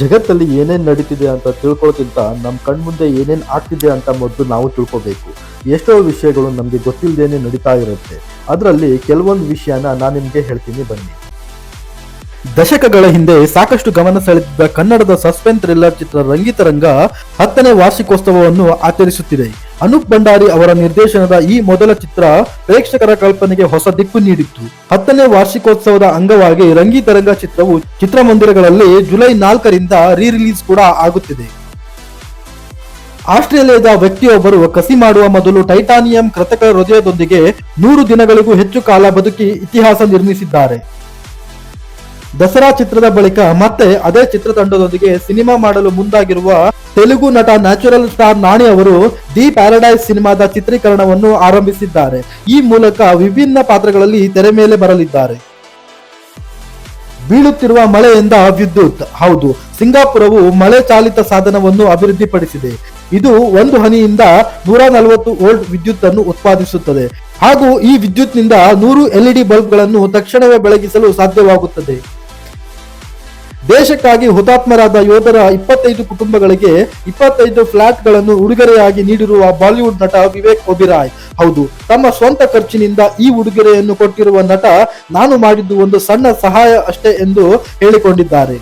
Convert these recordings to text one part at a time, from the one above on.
ಜಗತ್ತಲ್ಲಿ ಏನೇನು ನಡೀತಿದೆ ಅಂತ ತಿಳ್ಕೊಳ್ಳೋಕ್ಕಿಂತ ನಮ್ಮ ಕಣ್ಮುಂದೆ ಏನೇನು ಆಗ್ತಿದೆ ಅಂತ ಮೊದಲು ನಾವು ತಿಳ್ಕೊಬೇಕು. ಎಷ್ಟೋ ವಿಷಯಗಳು ನಮಗೆ ಗೊತ್ತಿಲ್ಲದೇನೆ ನಡೀತಾ ಇರುತ್ತೆ. ಅದರಲ್ಲಿ ಕೆಲವೊಂದು ವಿಷಯನ ನಾನು ನಿಮಗೆ ಹೇಳ್ತೀನಿ ಬನ್ನಿ. ದಶಕಗಳ ಹಿಂದೆ ಸಾಕಷ್ಟು ಗಮನ ಸೆಳೆದಿದ್ದ ಕನ್ನಡದ ಸಸ್ಪೆನ್ಸ್ ಥ್ರಿಲ್ಲರ್ ಚಿತ್ರ ರಂಗಿತರಂಗ 10ನೇ ವಾರ್ಷಿಕೋತ್ಸವವನ್ನು ಆಚರಿಸುತ್ತಿದೆ. ಅನೂಪ್ ಭಂಡಾರಿ ಅವರ ನಿರ್ದೇಶನದ ಈ ಮೊದಲ ಚಿತ್ರ ಪ್ರೇಕ್ಷಕರ ಕಲ್ಪನೆಗೆ ಹೊಸ ದಿಕ್ಕು ನೀಡಿತ್ತು. 10ನೇ ವಾರ್ಷಿಕೋತ್ಸವದ ಅಂಗವಾಗಿ ರಂಗಿತರಂಗ ಚಿತ್ರವು ಚಿತ್ರಮಂದಿರಗಳಲ್ಲಿ ಜುಲೈ 4ರಿಂದ ರಿಲೀಸ್ ಕೂಡ ಆಗುತ್ತಿದೆ. ಆಸ್ಟ್ರೇಲಿಯಾದ ವ್ಯಕ್ತಿಯೊಬ್ಬರು ಕಸಿ ಮಾಡುವ ಮೊದಲು ಟೈಟಾನಿಯಂ ಕೃತಕ ಹೃದಯದೊಂದಿಗೆ 100 ದಿನಗಳಿಗೂ ಹೆಚ್ಚು ಕಾಲ ಬದುಕಿ ಇತಿಹಾಸ ನಿರ್ಮಿಸಿದ್ದಾರೆ. ದಸರಾ ಚಿತ್ರದ ಬಳಿಕ ಮತ್ತೆ ಅದೇ ಚಿತ್ರತಂಡದೊಂದಿಗೆ ಸಿನಿಮಾ ಮಾಡಲು ಮುಂದಾಗಿರುವ ತೆಲುಗು ನಟ ನ್ಯಾಚುರಲ್ ಸ್ಟಾರ್ ನಾಣಿ ಅವರು ದಿ ಪ್ಯಾರಡೈಸ್ ಸಿನಿಮಾದ ಚಿತ್ರೀಕರಣವನ್ನು ಆರಂಭಿಸಿದ್ದಾರೆ. ಈ ಮೂಲಕ ವಿಭಿನ್ನ ಪಾತ್ರಗಳಲ್ಲಿ ತೆರೆ ಮೇಲೆ ಬರಲಿದ್ದಾರೆ. ಬೀಳುತ್ತಿರುವ ಮಳೆಯಿಂದ ವಿದ್ಯುತ್. ಹೌದು, ಸಿಂಗಾಪುರವು ಮಳೆ ಚಾಲಿತ ಸಾಧನವನ್ನು ಅಭಿವೃದ್ಧಿಪಡಿಸಿದೆ. ಇದು 1 ಹನಿಯಿಂದ 140 ವೋಲ್ಟ್ ವಿದ್ಯುತ್ ಅನ್ನು ಉತ್ಪಾದಿಸುತ್ತದೆ ಹಾಗೂ ಈ ವಿದ್ಯುತ್ನಿಂದ 100 LED ಬಲ್ಬ್ಗಳನ್ನು ತಕ್ಷಣವೇ ಬೆಳಗಿಸಲು ಸಾಧ್ಯವಾಗುತ್ತದೆ. ದೇಶಕ್ಕಾಗಿ ಹುತಾತ್ಮರಾದ ಯೋಧರ 25 ಕುಟುಂಬಗಳಿಗೆ 25 ಫ್ಲಾಟ್ಗಳನ್ನು ಉಡುಗೊರೆಯಾಗಿ ನೀಡಿರುವ ಬಾಲಿವುಡ್ ನಟ ವಿವೇಕ್ ಒಬಿರಾಯ್. ಹೌದು, ತಮ್ಮ ಸ್ವಂತ ಖರ್ಚಿನಿಂದ ಈ ಉಡುಗೊರೆಯನ್ನು ಕೊಟ್ಟಿರುವ ನಟ, ನಾನು ಮಾಡಿದ್ದು ಒಂದು ಸಣ್ಣ ಸಹಾಯ ಅಷ್ಟೇ ಎಂದು ಹೇಳಿಕೊಂಡಿದ್ದಾರೆ.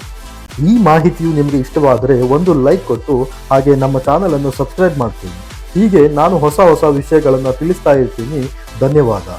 ಈ ಮಾಹಿತಿಯು ನಿಮಗೆ ಇಷ್ಟವಾದರೆ ಒಂದು ಲೈಕ್ ಕೊಟ್ಟು ಹಾಗೆ ನಮ್ಮ ಚಾನಲ್ ಅನ್ನು ಸಬ್ಸ್ಕ್ರೈಬ್ ಮಾಡ್ತೀನಿ. ಹೀಗೆ ನಾನು ಹೊಸ ವಿಷಯಗಳನ್ನು ತಿಳಿಸ್ತಾ ಇರ್ತೀನಿ. ಧನ್ಯವಾದ.